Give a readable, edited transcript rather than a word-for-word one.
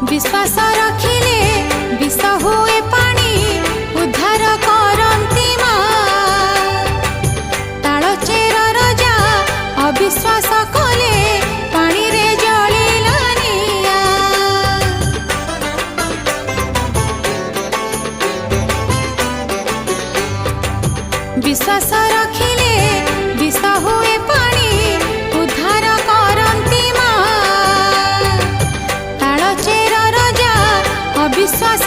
विश्वास रखिले विष हुए पानी उद्धार करती माँ। तालचेर राजा अविश्वास कले पानी रे जलिला निया। विश्वास रखिले विष हुए पानी उद्धार करती माँ। तालचेर राजा अविश्वास